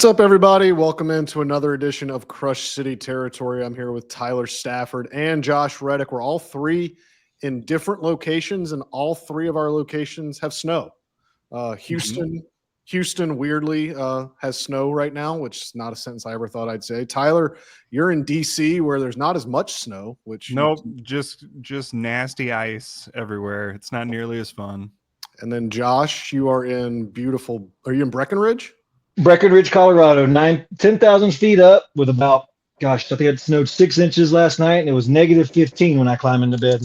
What's up, everybody? Welcome into another edition of Crush City Territory. I'm here with Tyler Stafford and Josh Reddick. We're all three in different locations, and all three of our locations have snow. Houston weirdly has snow right now, which is not a sentence I ever thought I'd say. Tyler, you're in DC where there's not as much snow. Nope, just nasty ice everywhere. It's not nearly as fun. And then Josh, you are in beautiful. Are you in Breckenridge? Breckenridge, Colorado, 10,000 feet up with about, I think it snowed 6 inches last night, and it was negative 15 when I climbed into bed.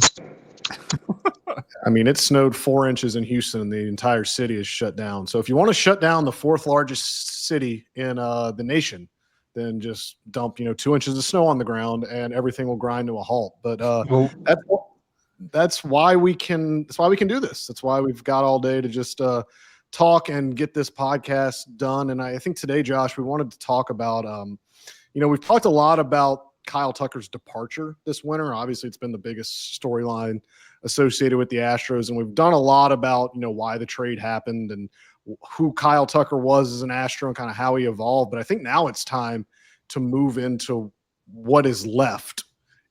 I mean, it snowed 4 inches in Houston, and the entire city is shut down. So if you want to shut down the fourth largest city in the nation, then just dump 2 inches of snow on the ground, and everything will grind to a halt. But that's why we can. That's why we can do this. That's why we've got all day to just talk and get this podcast done. And I think today, Josh, we wanted to talk about, we've talked a lot about Kyle Tucker's departure this winter. Obviously, it's been the biggest storyline associated with the Astros. And we've done a lot about, why the trade happened and who Kyle Tucker was as an Astro and kind of how he evolved. But I think now it's time to move into what is left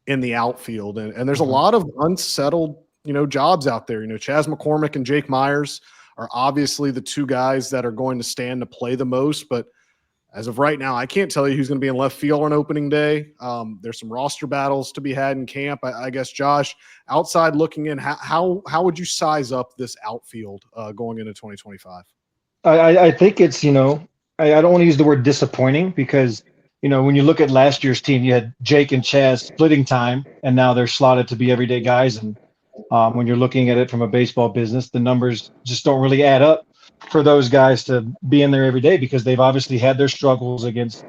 in the outfield. And there's a lot of unsettled, jobs out there. Chaz McCormick and Jake Myers are obviously the two guys that are going to stand to play the most. But as of right now, I can't tell you who's going to be in left field on opening day. There's some roster battles to be had in camp. I guess, Josh, outside looking in, how would you size up this outfield going into 2025? I think it's, I don't want to use the word disappointing because, when you look at last year's team, you had Jake and Chaz splitting time, and now they're slotted to be everyday guys. And when you're looking at it from a baseball business, the numbers just don't really add up for those guys to be in there every day because they've obviously had their struggles against,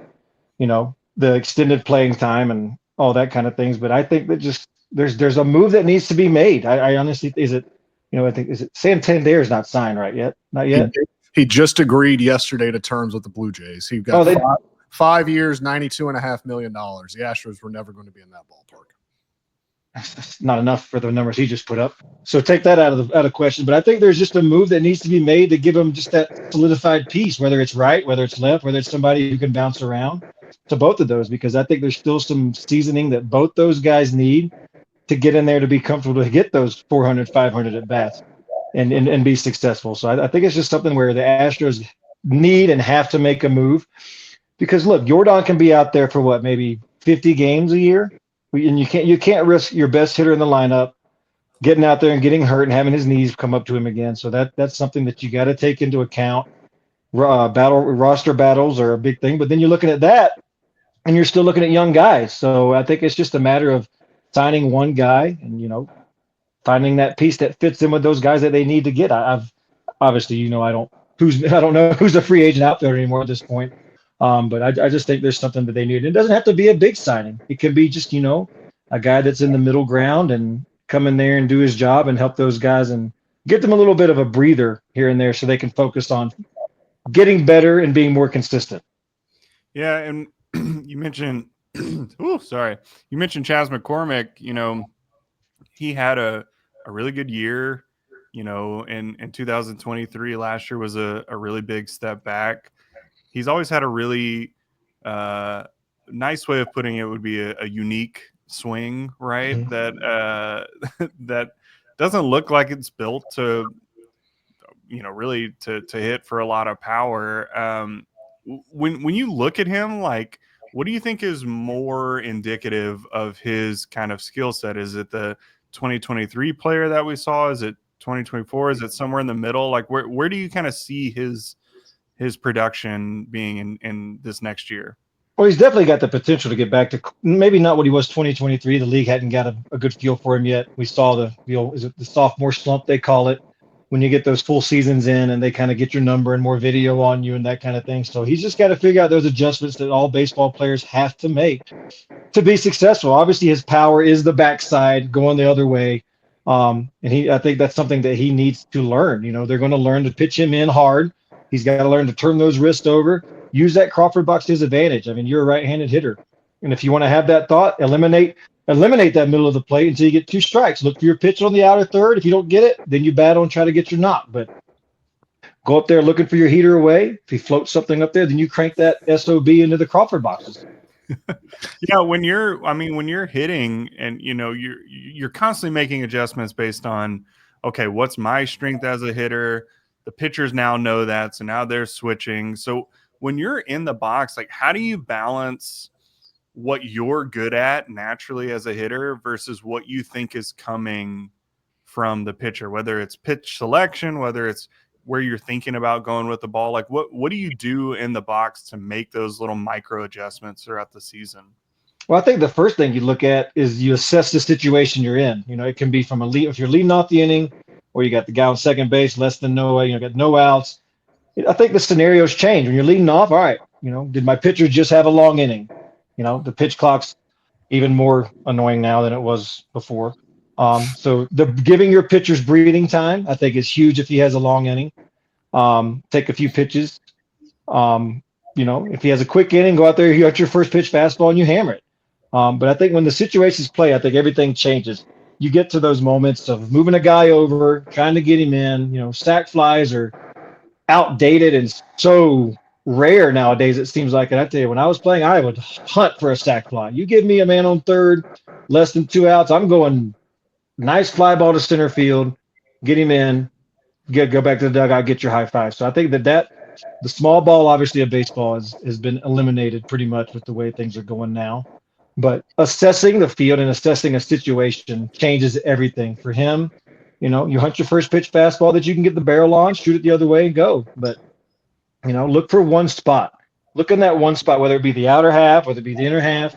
the extended playing time and all that kind of things. But I think that just there's a move that needs to be made. I honestly, is it Santander is not signed right yet? Not yet. He just agreed yesterday to terms with the Blue Jays. He got 5 years, $92.5 million. The Astros were never going to be in that ballpark. That's not enough for the numbers he just put up. So take that out of question. But I think there's just a move that needs to be made to give him just that solidified piece, whether it's right, whether it's left, whether it's somebody who can bounce around to both of those, because I think there's still some seasoning that both those guys need to get in there to be comfortable to get those 400, 500 at bats and be successful. So I think it's just something where the Astros need and have to make a move because look, Jordan can be out there for maybe 50 games a year. And you can't risk your best hitter in the lineup getting out there and getting hurt and having his knees come up to him again. So that's something that you got to take into account. Roster battles are a big thing, but then you're looking at that and you're still looking at young guys. So I think it's just a matter of signing one guy and finding that piece that fits in with those guys that they need to get. I've obviously I don't know who's a free agent outfielder anymore at this point. But I just think there's something that they need. It doesn't have to be a big signing. It can be just, a guy that's in the middle ground and come in there and do his job and help those guys and get them a little bit of a breather here and there so they can focus on getting better and being more consistent. Yeah, and you mentioned you mentioned Chaz McCormick. He had a really good year, in 2023. Last year was a really big step back. He's always had a really nice way of putting it would be a unique swing, right? Mm-hmm. That doesn't look like it's built to, really to hit for a lot of power. When you look at him, what do you think is more indicative of his kind of skill set? Is it the 2023 player that we saw? Is it 2024? Is it somewhere in the middle? Where do you kind of see his production being in this next year? Well, he's definitely got the potential to get back to maybe not what he was 2023. The league hadn't got a good feel for him yet. We saw the sophomore slump, they call it, when you get those full seasons in and they kind of get your number and more video on you and that kind of thing. So he's just got to figure out those adjustments that all baseball players have to make to be successful. Obviously, his power is the backside going the other way. And I think that's something that he needs to learn. They're going to learn to pitch him in hard. He's got to learn to turn those wrists over, use that Crawford box to his advantage. I mean, you're a right-handed hitter. And if you want to have that thought, eliminate that middle of the plate until you get 2 strikes. Look for your pitch on the outer third. If you don't get it, then you battle and try to get your knock. But Go up there looking for your heater away. If he floats something up there, then you crank that SOB into the Crawford boxes. Yeah, when you're hitting and you're constantly making adjustments based on, okay, what's my strength as a hitter? The pitchers now know that, so now they're switching. So when you're in the box, like, how do you balance what you're good at naturally as a hitter versus what you think is coming from the pitcher, whether it's pitch selection, whether it's where you're thinking about going with the ball? Like, what do you do in the box to make those little micro adjustments throughout the season? Well, I think the first thing you look at is you assess the situation you're in. It can be from if you're leading off the inning, or you got the guy on second base, less than got no outs. I think the scenarios change when you're leading off. All right, did my pitcher just have a long inning? The pitch clock's even more annoying now than it was before. So giving your pitchers breathing time, I think, is huge if he has a long inning. Take a few pitches. If he has a quick inning, go out there, you got your first pitch fastball and you hammer it. But I think when the situations play, I think everything changes. You get to those moments of moving a guy over, trying to get him in. Sac flies are outdated and so rare nowadays, it seems like. And I tell you, when I was playing, I would hunt for a sac fly. You give me a man on third, less than 2 outs, I'm going nice fly ball to center field, get him in, go back to the dugout, get your high five. So I think that the small ball, obviously, of baseball has been eliminated pretty much with the way things are going now. But assessing the field and assessing a situation changes everything for him. You hunt your first pitch fastball that you can get the barrel on, shoot it the other way and go. But, look for one spot. Look in that one spot, whether it be the outer half, whether it be the inner half,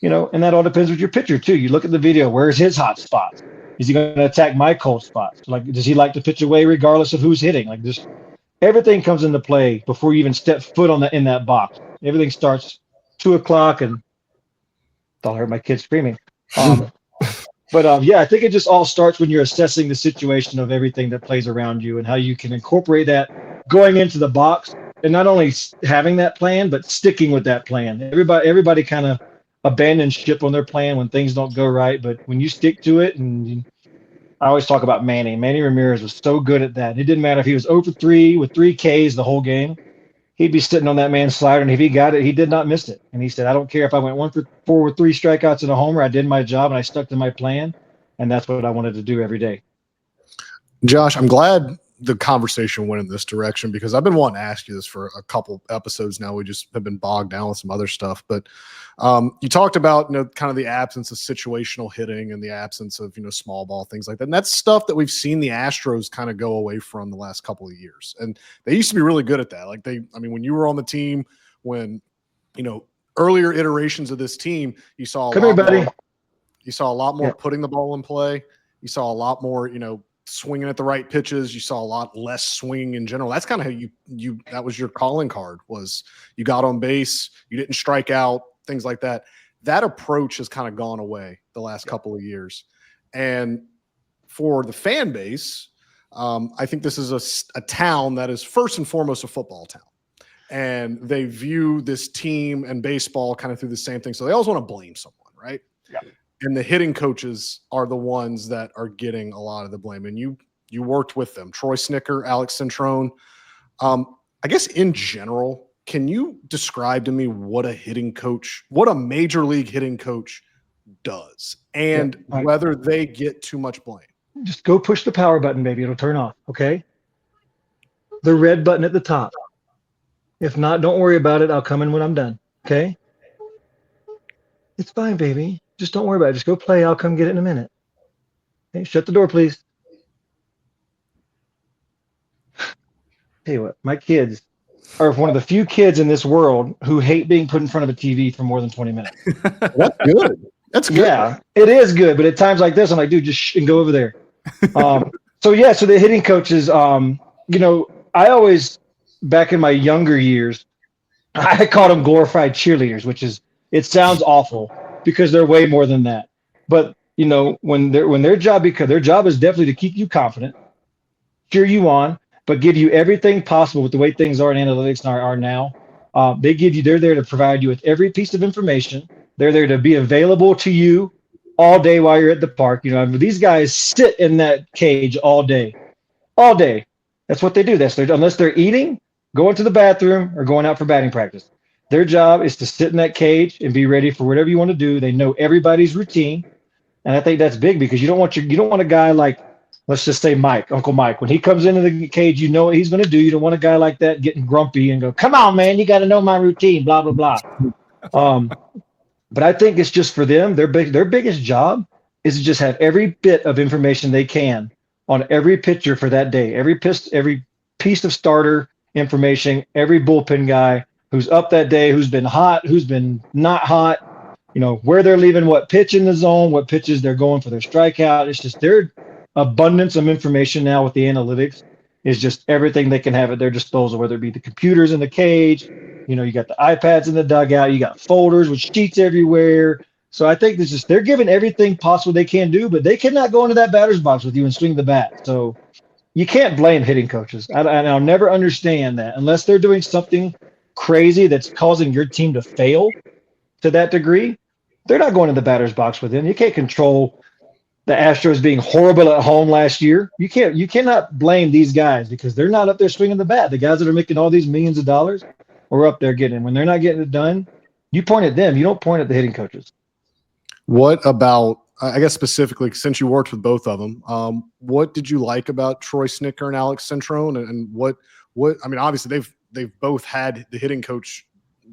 and that all depends with your pitcher too. You look at the video, where's his hot spot? Is he going to attack my cold spots? Like, does he like to pitch away regardless of who's hitting? Like, just everything comes into play before you even step foot in that box. Everything starts 2:00 and I heard my kids screaming. Yeah, I think it just all starts when you're assessing the situation of everything that plays around you and how you can incorporate that going into the box, and not only having that plan, but sticking with that plan. Everybody kind of abandons ship on their plan when things don't go right, but when you stick to it, and I always talk about Manny. Manny Ramirez was so good at that. It didn't matter if he was 0 for 3 with 3 Ks the whole game. He'd be sitting on that man's slider, and if he got it, he did not miss it. And he said, I don't care if I went 1 for 4 with 3 strikeouts and a homer. I did my job, and I stuck to my plan, and that's what I wanted to do every day. Josh, I'm glad the conversation went in this direction, because I've been wanting to ask you this for a couple episodes now. We just have been bogged down with some other stuff. But you talked about, kind of the absence of situational hitting and the absence of, small ball, things like that. And that's stuff that we've seen the Astros kind of go away from the last couple of years. And they used to be really good at that. Like when you were on the team, when, earlier iterations of this team, you saw a lot more putting the ball in play. You saw a lot more, swinging at the right pitches. You saw a lot less swinging in general. That's kind of how that was your calling card, was you got on base, you didn't strike out, things like that. That approach has kind of gone away the last couple of years. And for the fan base, I think this is a town that is first and foremost a football town. And they view this team and baseball kind of through the same thing. So they always want to blame someone, right? Yeah. And the hitting coaches are the ones that are getting a lot of the blame. And you worked with them, Troy Snicker, Alex Centrone. I guess in general, can you describe to me what a major league hitting coach does, and whether they get too much blame? Just go push the power button, baby. It'll turn off, okay? The red button at the top. If not, don't worry about it. I'll come in when I'm done, okay? It's fine, baby. Just don't worry about it. Just go play. I'll come get it in a minute. Okay, shut the door, please. Tell you what, my kids are one of the few kids in this world who hate being put in front of a TV for more than 20 minutes. That's good. That's good. Yeah, it is good. But at times like this, I'm like, dude, just and go over there. So the hitting coaches, I always, back in my younger years, I called them glorified cheerleaders, it sounds awful because they're way more than that. But, when their job is definitely to keep you confident, cheer you on, but give you everything possible with the way things are in analytics are now. They're there to provide you with every piece of information. They're there to be available to you all day while you're at the park. These guys sit in that cage all day. That's what they do. Unless they're eating, going to the bathroom, or going out for batting practice. Their job is to sit in that cage and be ready for whatever you want to do. They know everybody's routine, and I think that's big because you don't want a guy like, let's just say Mike, Uncle Mike. When he comes into the cage, you know what he's going to do. You don't want a guy like that getting grumpy and go, "Come on, man, you got to know my routine." Blah blah blah. But I think it's just for them. Their biggest job is to just have every bit of information they can on every pitcher for that day, every piece of starter information, every bullpen guy who's up that day, who's been hot, who's been not hot, where they're leaving, what pitch in the zone, what pitches they're going for their strikeout. It's just their abundance of information now with the analytics is just everything they can have at their disposal, whether it be the computers in the cage, you got the iPads in the dugout, you got folders with sheets everywhere. So I think they're giving everything possible they can do, but they cannot go into that batter's box with you and swing the bat. So you can't blame hitting coaches. I'll never understand that unless they're doing something crazy that's causing your team to fail to that degree. They're not going to the batter's box with them. You can't control the Astros being horrible at home last year. You cannot blame these guys because they're not up there swinging the bat. The guys that are making all these millions of dollars are up there getting it. When they're not getting it done, you point at them. You don't point at the hitting coaches. What about, I guess specifically, since you worked with both of them, what did you like about Troy Snicker and Alex Centrone? And what I mean, obviously they've both had the hitting coach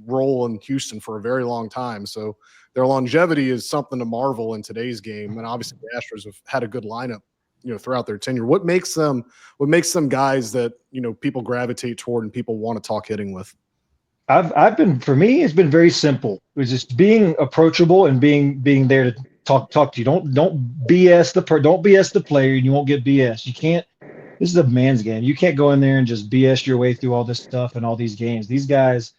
role in Houston for a very long time. So their longevity is something to marvel in today's game. And obviously the Astros have had a good lineup, throughout their tenure. What makes them guys that, people gravitate toward and people want to talk hitting with? For me, it's been very simple. It was just being approachable and being there to talk to you. Don't BS the player, and you won't get BS. You can't. This is a man's game. You can't go in there and just BS your way through all this stuff and all these games. These guys,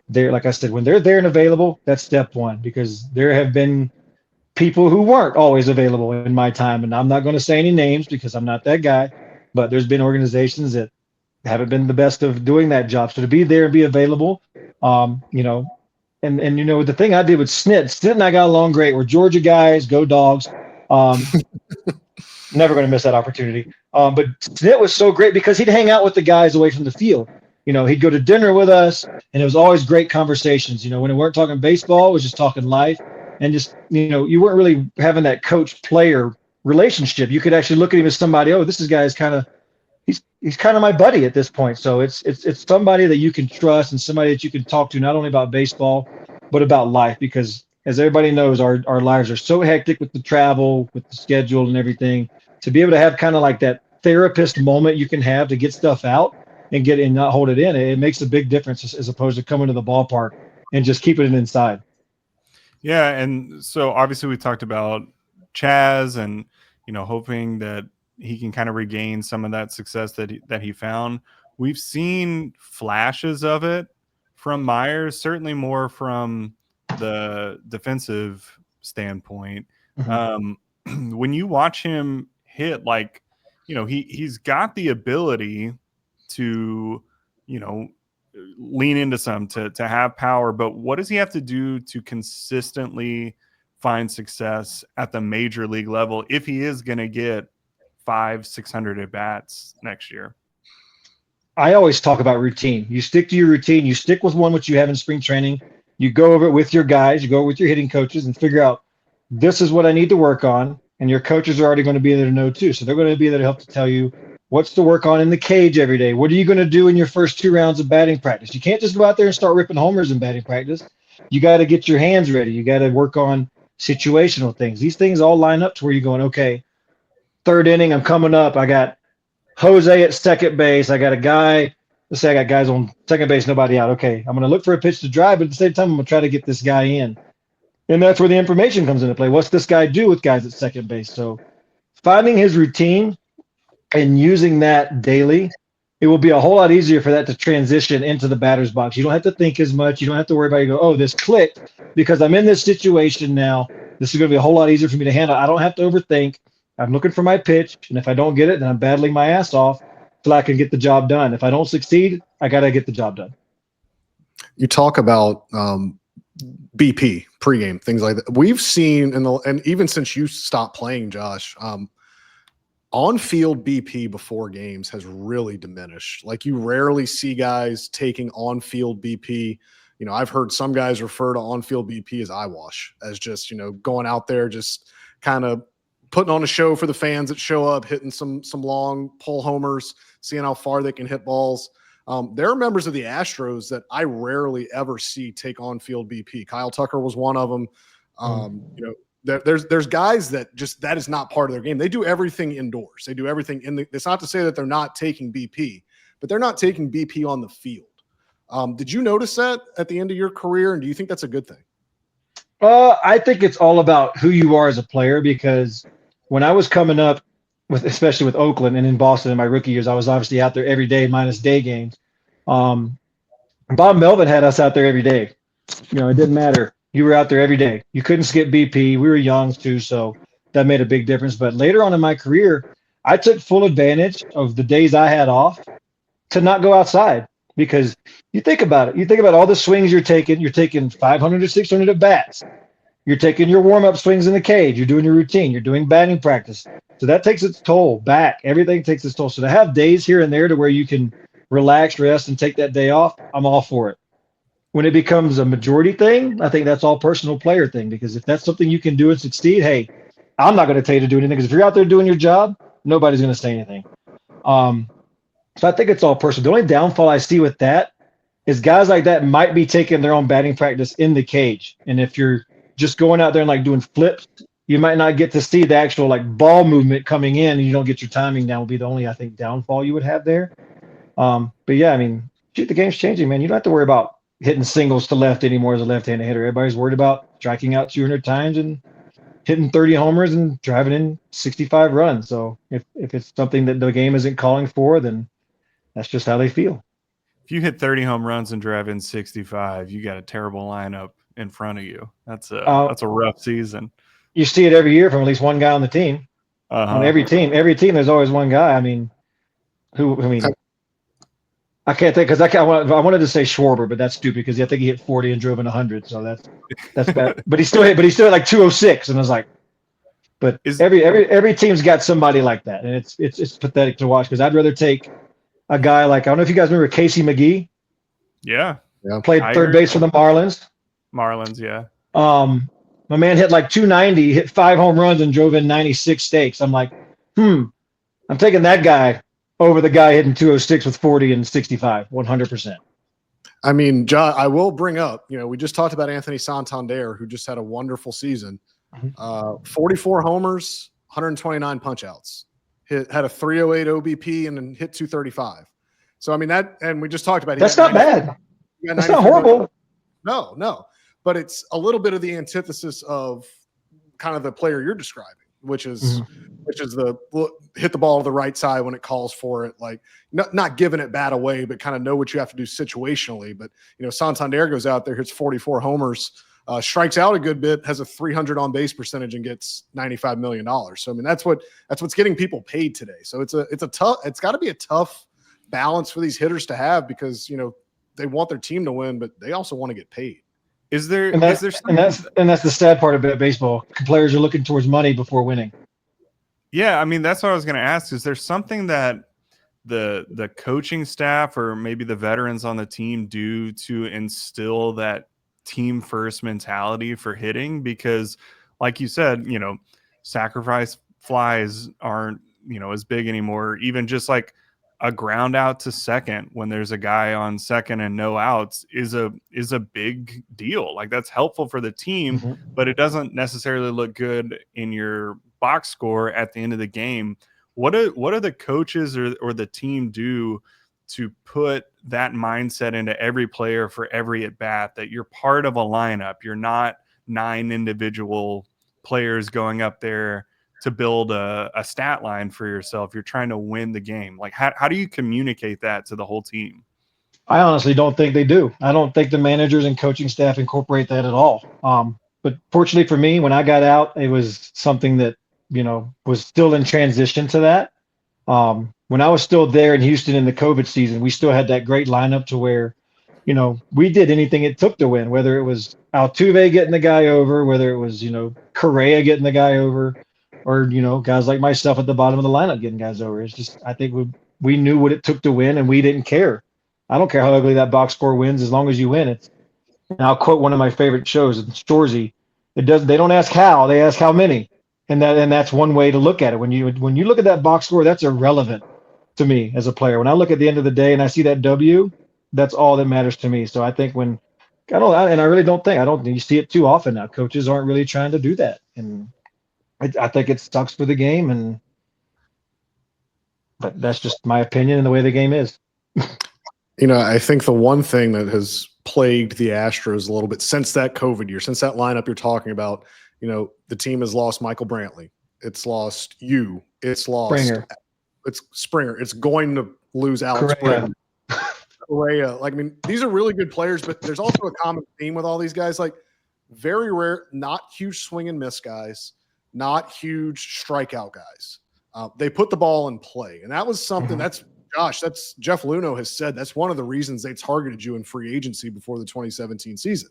they're, like I said, when they're there and available, that's step one, because there have been people who weren't always available in my time, and I'm not going to say any names because I'm not that guy, but there's been organizations that haven't been the best of doing that job. So to be there and be available, and the thing I did with Snit and I got along great. We're Georgia guys, go Dogs. Never going to miss that opportunity. But Snit was so great because he'd hang out with the guys away from the field. He'd go to dinner with us, and it was always great conversations. When we weren't talking baseball, it was just talking life, and just, you weren't really having that coach-player relationship. You could actually look at him as somebody, oh, this guy's kind of, he's kind of my buddy at this point. So it's somebody that you can trust and somebody that you can talk to not only about baseball, but about life, because as everybody knows, our lives are so hectic with the travel, with the schedule and everything. To be able to have kind of like that therapist moment you can have to get stuff out and not hold it in, it makes a big difference as opposed to coming to the ballpark and just keeping it inside. Yeah, and so obviously we talked about Chaz and hoping that he can kind of regain some of that success that he found. We've seen flashes of it from Myers, certainly more from the defensive standpoint. Mm-hmm. When you watch him hit, he's got the ability to, lean into to have power, but what does he have to do to consistently find success at the major league level if he is going to get 500-600 at bats next year? I always talk about routine. You stick to your routine. You stick with one which you have in spring training. You go over it with your guys. You go with your hitting coaches and figure out, this is what I need to work on. And your coaches are already going to be there to know too. So they're going to be there to help to tell you what's to work on in the cage every day. What are you going to do in your first 2 rounds of batting practice? You can't just go out there and start ripping homers in batting practice. You got to get your hands ready. You got to work on situational things. These things all line up to where you're going, okay, 3rd inning, I'm coming up. I got Jose at second base. I got a guy. Let's say I got guys on second base, nobody out. Okay, I'm going to look for a pitch to drive, but at the same time, I'm going to try to get this guy in. And that's where the information comes into play. What's this guy do with guys at second base? So finding his routine and using that daily, it will be a whole lot easier for that to transition into the batter's box. You don't have to think as much. You don't have to worry about, this clicked because I'm in this situation now. This is going to be a whole lot easier for me to handle. I don't have to overthink. I'm looking for my pitch, and if I don't get it, then I'm battling my ass off till I can get the job done. If I don't succeed, I got to get the job done. You talk about BP pregame, things like that. We've seen and even since you stopped playing, Josh, On-field BP before games has really diminished. Like, you rarely see guys taking on-field BP. I've heard some guys refer to on-field BP as eyewash, as just, going out there, just kind of putting on a show for the fans that show up, hitting some long pull homers, seeing how far they can hit balls. There are members of the Astros that I rarely ever see take on-field BP. Kyle Tucker was one of them. There's guys that is not part of their game. They do everything indoors. They do everything it's not to say that they're not taking BP, but they're not taking BP on the field. Did you notice that at the end of your career? And do you think that's a good thing? I think it's all about who you are as a player, because when I was coming up especially with Oakland and in Boston in my rookie years, I was obviously out there every day minus day games. Bob Melvin had us out there every day. It didn't matter. You were out there every day. You couldn't skip BP. We were young too, so that made a big difference. But later on in my career, I took full advantage of the days I had off to not go outside, because you think about it. You think about all the swings you're taking. You're taking 500 to 600 at bats. You're taking your warm-up swings in the cage. You're doing your routine. You're doing batting practice. So that takes its toll. Back, everything takes its toll. So to have days here and there to where you can relax, rest, and take that day off, I'm all for it. When it becomes a majority thing, I think that's all personal player thing, because if that's something you can do and succeed, hey, I'm not going to tell you to do anything, because if you're out there doing your job, nobody's going to say anything. So I think it's all personal. The only downfall I see with that is guys like that might be taking their own batting practice in the cage. And if you're just going out there and like doing flips, you might not get to see the actual like ball movement coming in, and you don't get your timing down. Will be the only, I think, downfall you would have there. But yeah, I mean, shoot, the game's changing, man. You don't have to worry about hitting singles to left anymore as a left-handed hitter. Everybody's worried about striking out 200 times and hitting 30 homers and driving in 65 runs. So if it's something that the game isn't calling for, then that's just how they feel. If you hit 30 home runs and drive in 65, you got a terrible lineup in front of you. That's a rough season. You see it every year from at least one guy on the team. On every team, there's always one guy. I mean, I can't think, because I wanted to say Schwarber, but that's stupid, because I think he hit 40 and drove in 100. So that's bad. but he still hit like 206, and I was like, but every team's got somebody like that, and it's pathetic to watch, because I'd rather take a guy like, I don't know if you guys remember Casey McGee. Yeah. Played third base for the Marlins. Yeah. My man hit like 290, hit 5 home runs, and drove in 96 stakes. I'm like, I'm taking that guy over the guy hitting 206 with 40 and 65, 100%. I mean, John, I will bring up, we just talked about Anthony Santander, who just had a wonderful season. 44 homers, 129 punch outs. Had a 308 OBP and then hit 235. So, I mean, and we just talked about it. That's not bad. That's not horrible. No. But it's a little bit of the antithesis of kind of the player you're describing, which is the hit the ball to the right side when it calls for it, like not giving it bat away, but kind of know what you have to do situationally. But Santander goes out there, hits 44 homers, strikes out a good bit, has a 300 on base percentage, and gets $95 million. So I mean, that's what's getting people paid today. So it's got to be a tough balance for these hitters to have, because they want their team to win, but they also want to get paid. That's the sad part about baseball. Players are looking towards money before winning. Yeah, I mean, that's what I was going to ask. Is there something that the coaching staff or maybe the veterans on the team do to instill that team first mentality for hitting? Because like you said, sacrifice flies aren't, as big anymore. Even just like a ground out to second when there's a guy on second and no outs is a big deal. Like, that's helpful for the team, but it doesn't necessarily look good in your box score at the end of the game. What do the coaches or the team do to put that mindset into every player for every at bat, that you're part of a lineup? You're not 9 individual players going up there to build a stat line for yourself. You're trying to win the game. Like, how do you communicate that to the whole team? I honestly don't think they do. I don't think the managers and coaching staff incorporate that at all. But fortunately for me, when I got out, it was something that, was still in transition to that. When I was still there in Houston in the COVID season, we still had that great lineup to where, we did anything it took to win, whether it was Altuve getting the guy over, whether it was, Correa getting the guy over. or guys like myself at the bottom of the lineup getting guys over. It's just I think we knew what it took to win, and we didn't care. I don't care how ugly that box score wins as long as you win. And I'll quote one of my favorite shows, it's Shorzy. They don't ask how, they ask how many. And that's one way to look at it. When you look at that box score, that's irrelevant to me as a player. When I look at the end of the day and I see that W, that's all that matters to me. So I think I really don't think you see it too often now. Coaches aren't really trying to do that, and I think it sucks for the game. But that's just my opinion and the way the game is. I think the one thing that has plagued the Astros a little bit since that COVID year, since that lineup you're talking about, the team has lost Michael Brantley. It's lost you. It's lost Springer. It's Springer. It's going to lose Alex Bregman. Correa. These are really good players, but there's also a common theme with all these guys. Like, very rare, not huge swing and miss guys, not huge strikeout guys. They put the ball in play, and that was something that's Jeff Luhnow has said that's one of the reasons they targeted you in free agency before the 2017 season.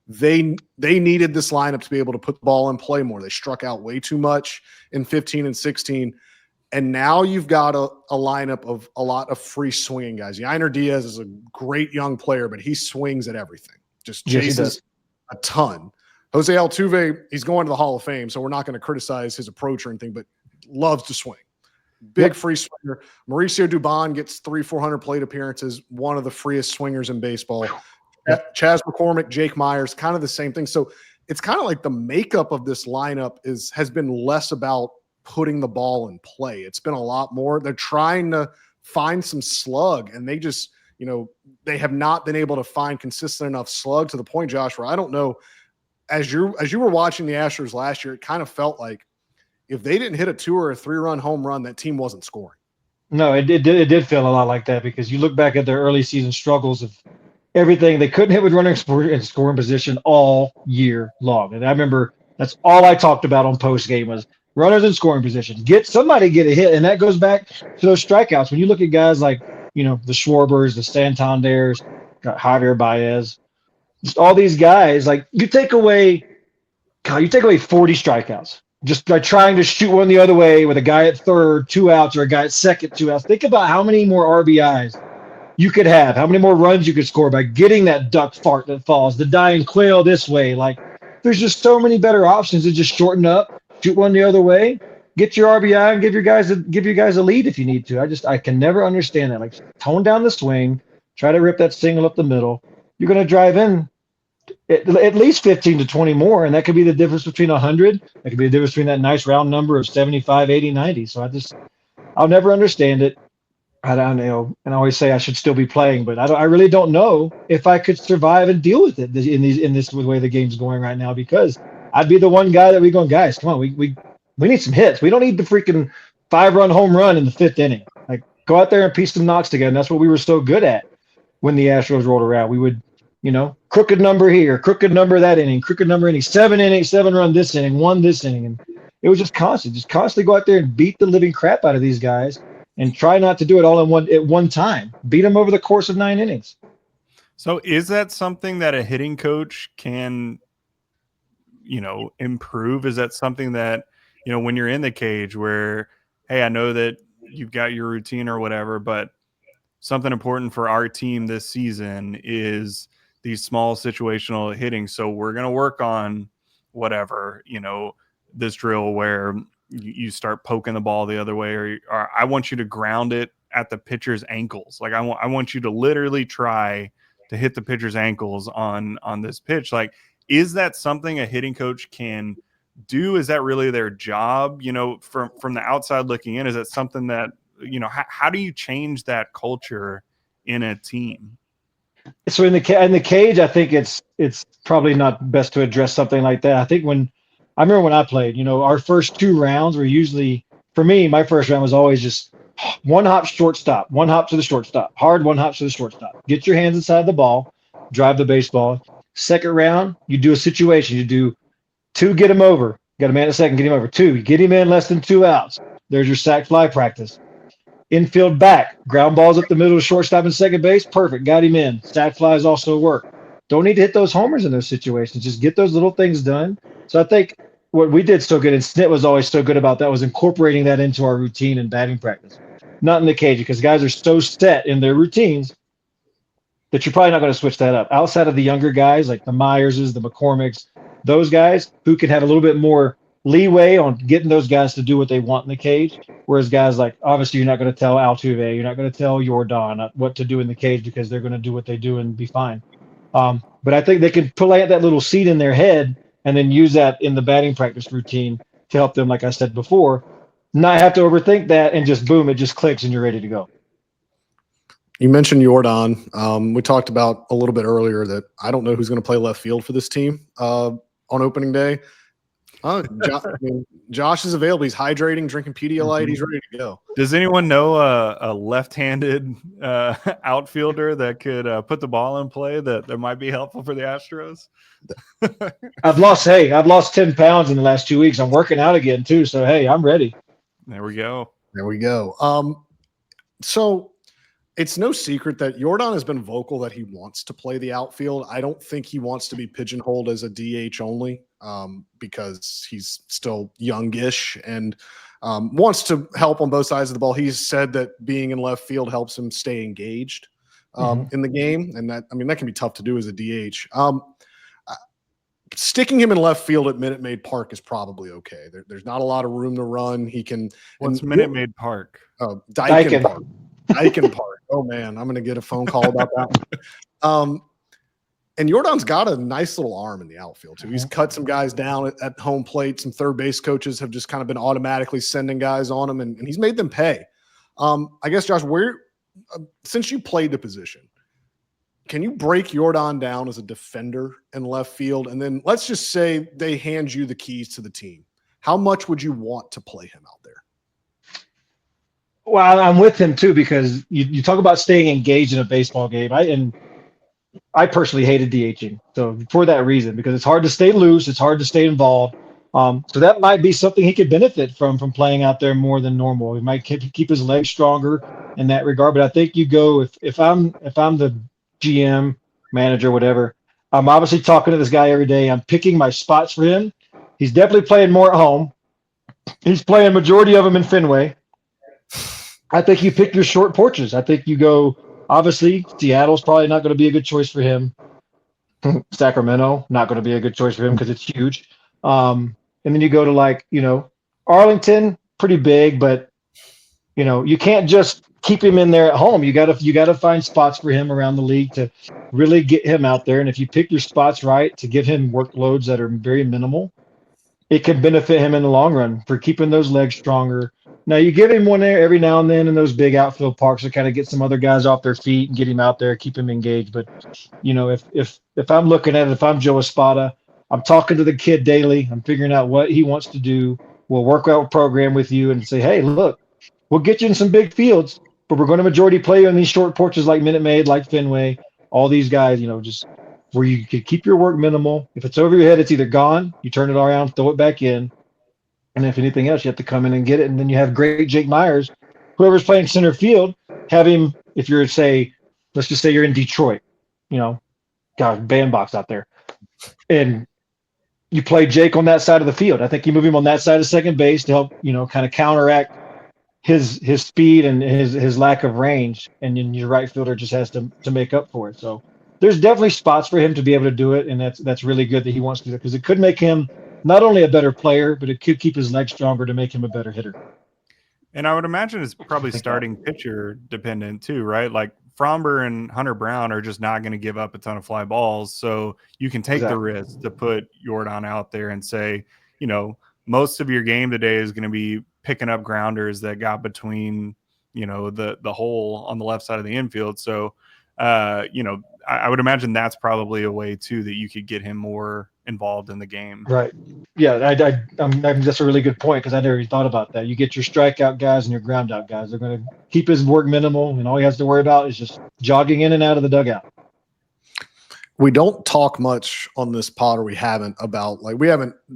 They needed this lineup to be able to put the ball in play more. They struck out way too much in 15 and 16. And now you've got a lineup of a lot of free swinging guys. Yainer Diaz is a great young player, but he swings at everything. Just chases a ton. Jose Altuve, he's going to the Hall of Fame, so we're not going to criticize his approach or anything, but loves to swing. Big free swinger. Mauricio Dubon gets 300-400 plate appearances, one of the freest swingers in baseball. Chaz McCormick, Jake Myers, kind of the same thing. So it's kind of like the makeup of this lineup has been less about putting the ball in play. It's been a lot more. They're trying to find some slug, and they just, they have not been able to find consistent enough slug to the point, Josh, where I don't know, as you were watching the Astros last year, it kind of felt like if they didn't hit a 2 or a 3-run home run, that team wasn't scoring. No, it did feel a lot like that, because you look back at their early season struggles of everything. They couldn't hit with runners in scoring position all year long. And I remember that's all I talked about on post game was runners in scoring position. Somebody get a hit. And that goes back to those strikeouts. When you look at guys like, the Schwarbers, the Santanders, Javier Baez, just all these guys, like you take away 40 strikeouts just by trying to shoot one the other way with a guy at third, 2 outs, or a guy at second, 2 outs. Think about how many more RBIs you could have, how many more runs you could score by getting that duck fart that falls, the dying quail this way. Like, there's just so many better options to just shorten up, shoot one the other way, get your RBI, and give you guys a lead if you need to. I can never understand that. Like, tone down the swing, try to rip that single up the middle. You're going to drive in at least 15 to 20 more, and that could be the difference between 100. That could be the difference between that nice round number of 75, 80, 90. So I'll never understand it. I don't know, and I always say I should still be playing, but I really don't know if I could survive and deal with it in this way the game's going right now, because I'd be the one guy that we going, guys, come on, we need some hits. We don't need the freaking 5-run home run in the 5th inning. Like, go out there and piece some knocks together. And that's what we were so good at when the Astros rolled around. We would, crooked number here, crooked number that inning, crooked number inning, 7-run this inning, 1 this inning, and it was just constantly go out there and beat the living crap out of these guys. And try not to do it all at one time. Beat them over the course of 9 innings. So is that something that a hitting coach can, improve? Is that something that, when you're in the cage where, hey, I know that you've got your routine or whatever, but something important for our team this season is these small situational hitting. So we're going to work on whatever, this drill where you start poking the ball the other way, or I want you to ground it at the pitcher's ankles. Like I want you to literally try to hit the pitcher's ankles on this pitch. Like, is that something a hitting coach can do? Is that really their job? From the outside looking in, is that something that, how do you change that culture in a team? So in the cage, I think it's probably not best to address something like that. I remember when I played, our first 2 rounds were usually, for me, my first round was always just 1 hop shortstop, 1 hop to the shortstop, hard 1 hop to the shortstop. Get your hands inside the ball, drive the baseball. Second round, you do a situation. You do 2, get him over. Got a man at second, get him over. 2, get him in less than 2 outs. There's your sac fly practice. Infield back, ground balls up the middle of shortstop and second base. Perfect, got him in. Sac flies also work. Don't need to hit those homers in those situations. Just get those little things done. So I think what we did so good, and Snit was always so good about that, was incorporating that into our routine and batting practice. Not in the cage, because guys are so set in their routines that you're probably not going to switch that up. Outside of the younger guys like the Myerses, the McCormicks, those guys who can have a little bit more leeway on getting those guys to do what they want in the cage. Whereas guys like, obviously, you're not going to tell Altuve, you're not going to tell Jordan what to do in the cage, because they're going to do what they do and be fine. But I think they can plant that little seed in their head and then use that in the batting practice routine to help them, like I said before, not have to overthink that, and just boom, it just clicks and you're ready to go. You mentioned Jordan. We talked about a little bit earlier that I don't know who's going to play left field for this team on opening day. Josh is available. He's hydrating, drinking Pedialyte. He's ready to go. Does anyone know a left-handed outfielder that could put the ball in play that might be helpful for the Astros? I've lost 10 pounds in the last 2 weeks. I'm working out again too. So, hey, I'm ready. There we go. So it's no secret that Jordan has been vocal that he wants to play the outfield. I don't think he wants to be pigeonholed as a DH only, because he's still youngish and wants to help on both sides of the ball. He's said that being in left field helps him stay engaged in the game. And that can be tough to do as a DH. Sticking him in left field at Minute Maid Park is probably okay. There's not a lot of room to run. He can. What's Minute Maid Park? Daikin Park. Daikin Park. Oh man, I'm going to get a phone call about that one. And Jordan's got a nice little arm in the outfield too. He's cut some guys down at home plate. Some third base coaches have just kind of been automatically sending guys on him, and he's made them pay. I guess, Josh, since you played the position, can you break Jordan down as a defender in left field? And then let's just say they hand you the keys to the team. How much would you want to play him out there? Well, I'm with him too, because you talk about staying engaged in a baseball game. I personally hated DHing. So for that reason, because it's hard to stay loose, it's hard to stay involved. So that might be something he could benefit from playing out there more than normal. He might keep his legs stronger in that regard. But I think you go, if I'm the GM, manager, whatever, I'm obviously talking to this guy every day. I'm picking my spots for him. He's definitely playing more at home. He's playing majority of them in Fenway. I think you pick your short porches. I think you go, obviously, Seattle's probably not going to be a good choice for him. Sacramento, not going to be a good choice for him because it's huge. And then you go to Arlington, pretty big, but you can't just keep him in there at home. You got to find spots for him around the league to really get him out there. And if you pick your spots right to give him workloads that are very minimal, it can benefit him in the long run for keeping those legs stronger. Now, you give him one there every now and then in those big outfield parks to kind of get some other guys off their feet and get him out there, keep him engaged. But, if I'm looking at it, if I'm Joe Espada, I'm talking to the kid daily. I'm figuring out what he wants to do. We'll work out a program with you and say, hey, look, we'll get you in some big fields, but we're going to majority play you on these short porches like Minute Maid, like Fenway, all these guys, just where you can keep your work minimal. If it's over your head, it's either gone, you turn it around, throw it back in. And if anything else, you have to come in and get it. And then you have great Jake Myers, whoever's playing center field, have him, if you're, let's just say you're in Detroit, bandbox out there. And you play Jake on that side of the field. I think you move him on that side of second base to help, kind of counteract his speed and his lack of range. And then your right fielder just has to make up for it. So there's definitely spots for him to be able to do it. And that's really good that he wants to do it, because it could make him not only a better player, but it could keep his legs stronger to make him a better hitter. And I would imagine it's probably starting pitcher dependent too, right? Like Fromber and Hunter Brown are just not going to give up a ton of fly balls. So you can take the risk to put Jordan out there and say, most of your game today is going to be picking up grounders that got between, the hole on the left side of the infield. So, I would imagine that's probably a way too that you could get him more involved in the game. Right. Yeah, that's a really good point, because I never even thought about that. You get your strikeout guys and your ground out guys. They're going to keep his work minimal, and all he has to worry about is just jogging in and out of the dugout. We don't talk much on this pod, or we haven't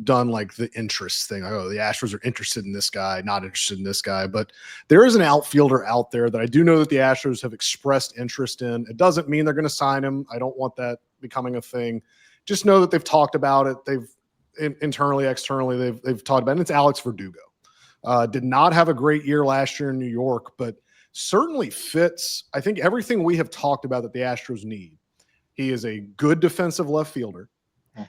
done the interest thing. The Astros are interested in this guy, not interested in this guy. But there is an outfielder out there that I do know that the Astros have expressed interest in. It doesn't mean they're going to sign him. I don't want that becoming a thing. Just know that they've talked about it. internally, externally, they've talked about, and it's Alex Verdugo. Did not have a great year last year in New York, but certainly fits, I think, everything we have talked about that the Astros need. He is a good defensive left fielder.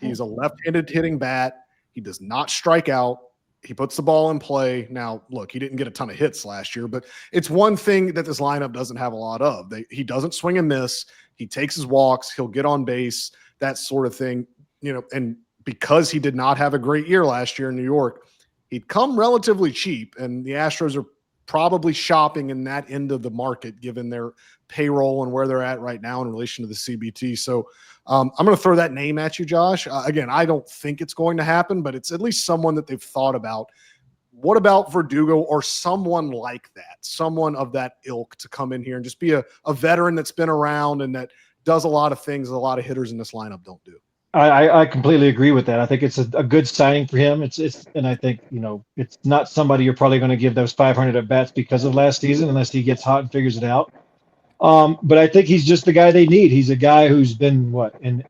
He's a left-handed hitting bat. He does not strike out. He puts the ball in play. Now, look, he didn't get a ton of hits last year, but it's one thing that this lineup doesn't have a lot of. He doesn't swing and miss. He takes his walks. He'll get on base, that sort of thing. And because he did not have a great year last year in New York, he'd come relatively cheap, and the Astros are probably shopping in that end of the market given their payroll and where they're at right now in relation to the CBT. So I'm going to throw that name at you, Josh. Again, I don't think it's going to happen, but it's at least someone that they've thought about. What about Verdugo or someone like that, someone of that ilk to come in here and just be a veteran that's been around and that does a lot of things that a lot of hitters in this lineup don't do? I completely agree with that. I think it's a good signing for him. And I think, it's not somebody you're probably going to give those 500 at bats because of last season, unless he gets hot and figures it out. But I think he's just the guy they need. He's a guy who's been in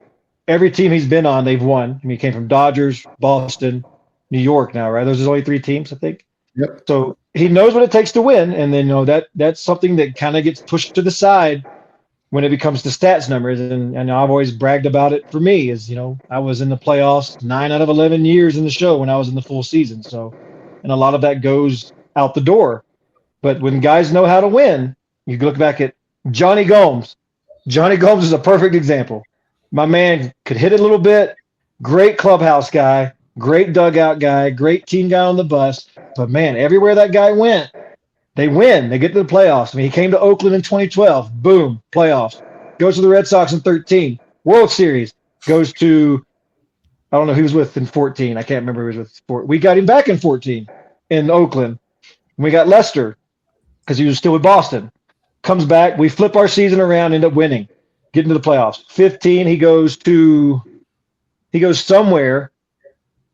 every team he's been on, they've won. I mean, he came from Dodgers, Boston, New York now, right? Those are only 3 teams, I think. Yep. So he knows what it takes to win. And then, that's something that kind of gets pushed to the side when it becomes the stats numbers. And I've always bragged about it for me is, I was in the playoffs 9 out of 11 years in the show when I was in the full season. So, and a lot of that goes out the door. But when guys know how to win, you look back at Johnny Gomes. Johnny Gomes is a perfect example. My man could hit it a little bit. Great clubhouse guy, great dugout guy, great team guy on the bus. But man, everywhere that guy went, they win. They get to the playoffs. I mean, he came to Oakland in 2012. Boom, playoffs. Goes to the Red Sox in 13. World Series. Goes to, I don't know who he was with in 14. I can't remember who he was with. We got him back in 14 in Oakland. We got Lester because he was still with Boston. Comes back. We flip our season around, end up winning. Get into the playoffs. 15, he goes somewhere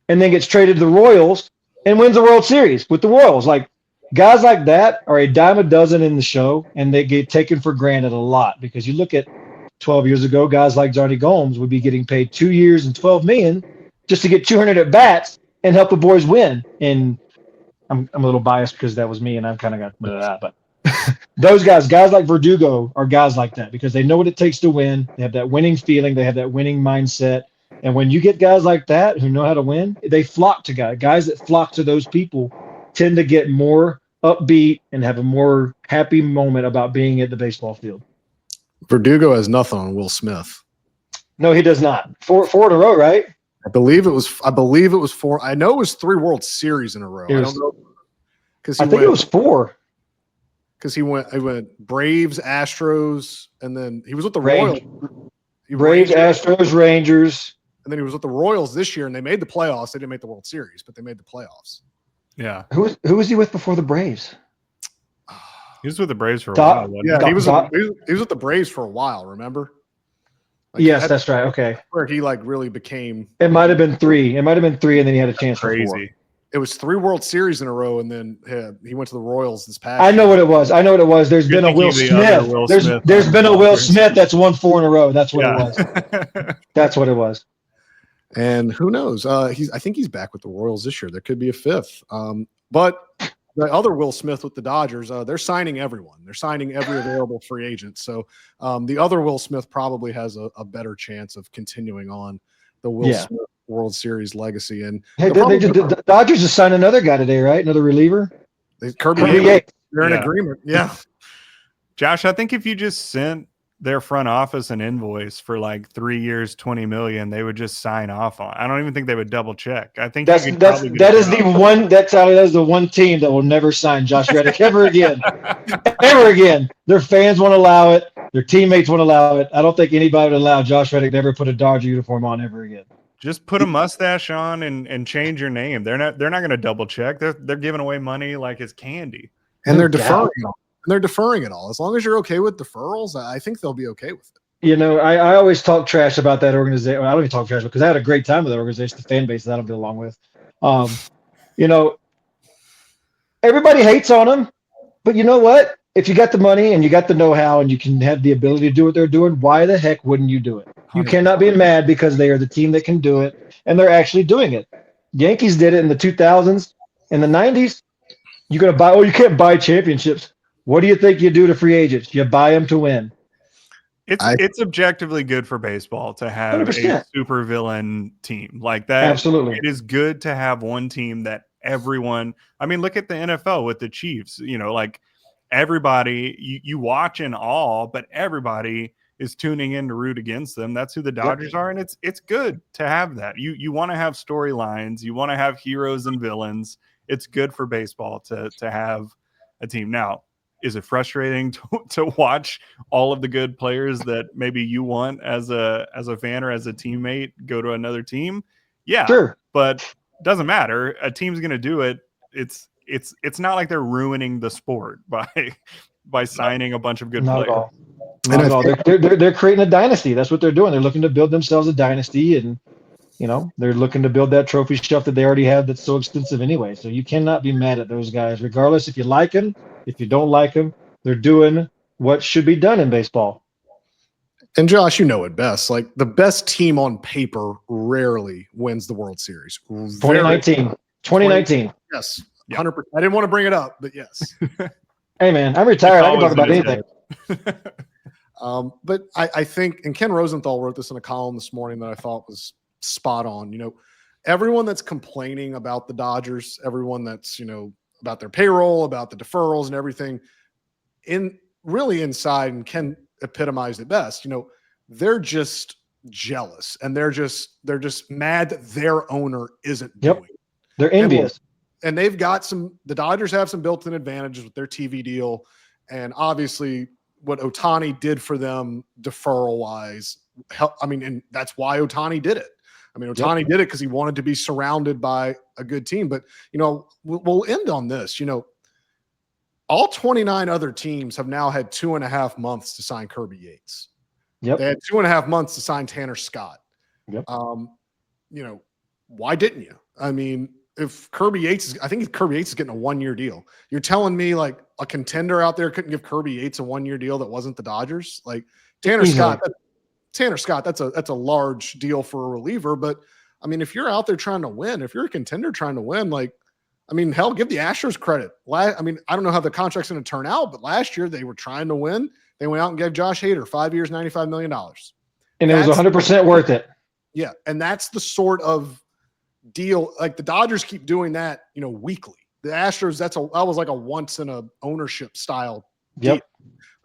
and then gets traded to the Royals and wins the World Series with the Royals. Like, guys like that are a dime a dozen in the show, and they get taken for granted a lot because you look at 12 years ago, guys like Johnny Gomes would be getting paid 2 years and $12 million just to get 200 at bats and help the boys win. And I'm a little biased because that was me, and I've kind of got rid of that. But those guys like Verdugo are guys like that because they know what it takes to win. They have that winning feeling. They have that winning mindset. And when you get guys like that who know how to win, they flock to guys that flock to those people tend to get more upbeat and have a more happy moment about being at the baseball field. Verdugo has nothing on Will Smith. No, he does not. Four in a row, right? I believe it was 4. I know it was 3 World Series in a row. I don't know because I think it was 4. Because he went Braves, Astros, and then he was with the Royals. Braves, Astros, Rangers. And then he was with the Royals this year, and they made the playoffs. They didn't make the World Series, but they made the playoffs. Yeah. Who was he with before the Braves? He was with the Braves for a while. He was with the Braves for a while, remember? Yes, that's right. Okay. Where he really became. It might have been 3. It might have been 3, and then he had a chance for 4. It was 3 World Series in a row, and then he went to the Royals this past. I know what it was. There's been a Will Smith. There's been a Will Smith that's won 4 in a row. That's what it was. That's what it was. And who knows? I think he's back with the Royals this year. There could be a 5th. But the other Will Smith with the Dodgers, they're signing everyone. They're signing every available free agent. So the other Will Smith probably has a better chance of continuing on the Will Smith World Series legacy. And the Dodgers just signed another guy today, right? Another reliever. Kirby Yates. They're in agreement. Yeah. Josh, I think if you just sent their front office an invoice for 3 years, $20 million, they would just sign off on. I don't even think they would double check. I think that is the one team that will never sign Josh Reddick ever again. Ever again. Their fans won't allow it. Their teammates won't allow it. I don't think anybody would allow Josh Reddick to ever put a Dodger uniform on ever again. Just put a mustache on and change your name. They're not going to double check. They're giving away money like it's candy. And they're deferring it all. And they're deferring it all. As long as you're okay with deferrals, I think they'll be okay with it. I always talk trash about that organization. Well, I don't even talk trash because I had a great time with that organization, the fan base that I don't get along with. Everybody hates on them, but you know what? If you got the money and you got the know-how and you can have the ability to do what they're doing, why the heck wouldn't you do it? You cannot be mad because they are the team that can do it, and they're actually doing it. Yankees did it in the 2000s. In the 90s, you're going to buy, you can't buy championships. What do you think you do to free agents? You buy them to win. It's objectively good for baseball to have 100%. a super villain team like that. Absolutely. It is good to have one team that everyone, I mean, look at the NFL with the Chiefs, like everybody you watch in awe, but everybody is tuning in to root against them. That's who the Dodgers are. And it's good to have that. You want to have storylines, you want to have heroes and villains. It's good for baseball to have a team. Now, is it frustrating to watch all of the good players that maybe you want as a fan or as a teammate go to another team? Yeah, sure. But doesn't matter. A team's going to do it. It's not like they're ruining the sport by signing a bunch of good Not players. At all. Not at all. They're creating a dynasty. That's what they're doing. They're looking to build themselves a dynasty, and they're looking to build that trophy shelf that they already have that's so extensive anyway. So you cannot be mad at those guys, regardless if you like them, if you don't like them. They're doing what should be done in baseball. And Josh, you know it best. Like the best team on paper rarely wins the World Series. 2019. Yes, 100%. I didn't want to bring it up, but yes. Hey man, I'm retired. I can talk about anything. But I think, and Ken Rosenthal wrote this in a column this morning that I thought was spot on. Everyone that's complaining about the Dodgers, everyone that's about their payroll, about the deferrals and everything, really inside, and Ken epitomized it best. They're just jealous, and they're just mad that their owner isn't doing it. They're envious. And they've got the Dodgers have some built-in advantages with their TV deal, and obviously what Ohtani did for them deferral-wise. And that's why Ohtani did it. Ohtani did it because he wanted to be surrounded by a good team. But we'll end on this. All 29 other teams have now had 2.5 months to sign Kirby Yates. Yep. They had 2.5 months to sign Tanner Scott. Yep. Why didn't you? If Kirby Yates I think Kirby Yates is getting a 1-year deal. You're telling me like a contender out there couldn't give Kirby Yates a 1-year deal that wasn't the Dodgers? Like Tanner Scott, that's a large deal for a reliever. But if you're out there trying to win, if you're a contender trying to win, hell, give the Astros credit. I don't know how the contract's going to turn out, but last year they were trying to win. They went out and gave Josh Hader 5 years, $95 million. And it was 100% worth it. Yeah. And that's the sort of deal. Like the Dodgers keep doing that, weekly. The Astros, that was like a once in a ownership style deal. Yep.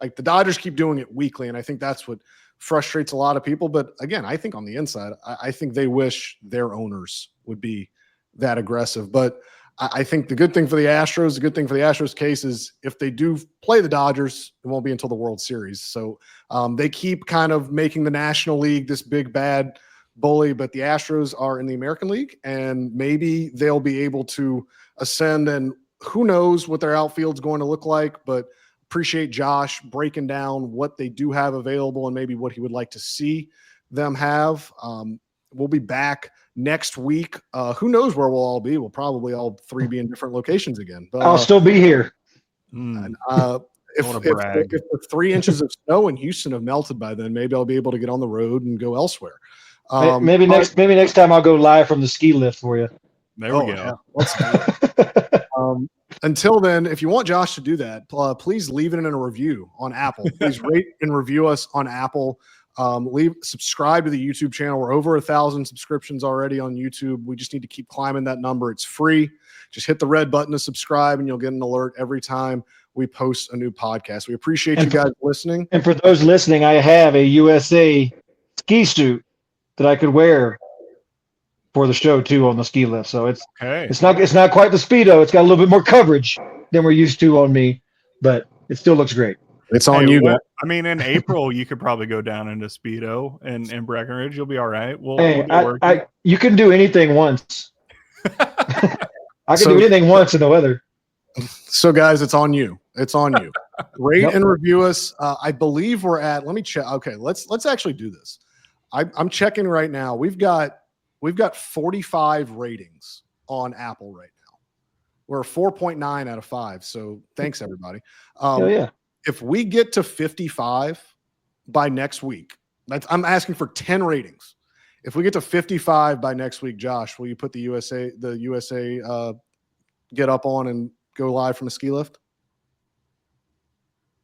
Like the Dodgers keep doing it weekly. And I think that's what frustrates a lot of people. But again, I think on the inside, I think they wish their owners would be that aggressive. But I think the good thing for the Astros case is if they do play the Dodgers, it won't be until the World Series. So they keep kind of making the National League this big bad bully, but the Astros are in the American League, and maybe they'll be able to ascend. And who knows what their outfield's going to look like, but appreciate Josh breaking down what they do have available and maybe what he would like to see them have. We'll be back next week. Who knows where we'll all be? We'll probably all three be in different locations again. But I'll still be here. If 3 inches of snow in Houston have melted by then, maybe I'll be able to get on the road and go elsewhere. Maybe next time I'll go live from the ski lift for you. There we go. Yeah. Let's do it. Until then, if you want Josh to do that, please leave it in a review on Apple. Please rate and review us on Apple. Subscribe to the YouTube channel. We're over 1,000 subscriptions already on YouTube. We just need to keep climbing that number. It's free. Just hit the red button to subscribe and you'll get an alert every time we post a new podcast. We appreciate you guys listening. And for those listening, I have a USA ski suit that I could wear for the show too on the ski lift. So it's not quite the Speedo. It's got a little bit more coverage than we're used to on me, but it still looks great. It's on you, guys. In April, you could probably go down into Speedo and in Breckenridge. You'll be all right. You can do anything once. I can do anything once in the weather. So, guys, it's on you. It's on you. Rate and review us. I believe we're at. Let me check. Okay, let's actually do this. I'm checking right now. We've got 45 ratings on Apple right now. We're 4.9 out of 5. So thanks everybody. Yeah. If we get to 55 by next week, I'm asking for 10 ratings. If we get to 55 by next week, Josh, will you put the USA get up on and go live from a ski lift?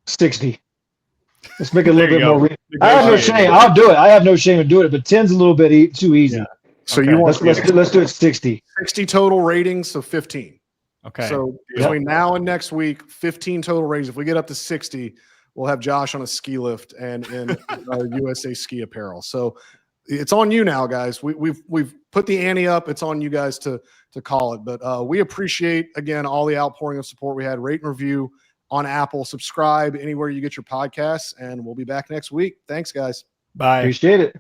60. Let's make it a little There bit you more. go. I have no shame. I'll do it. I have no shame in doing it, but 10's a little bit too easy. Yeah. So Okay. you want Let's do it 60. 60 total ratings, so 15. Okay. So between now and next week, 15 total ratings. If we get up to 60, we'll have Josh on a ski lift and in our USA ski apparel. So it's on you now, guys. We've put the ante up. It's on you guys to call it. But we appreciate, again, all the outpouring of support we had. Rate and review on Apple. Subscribe anywhere you get your podcasts, and we'll be back next week. Thanks, guys. Bye. Appreciate it.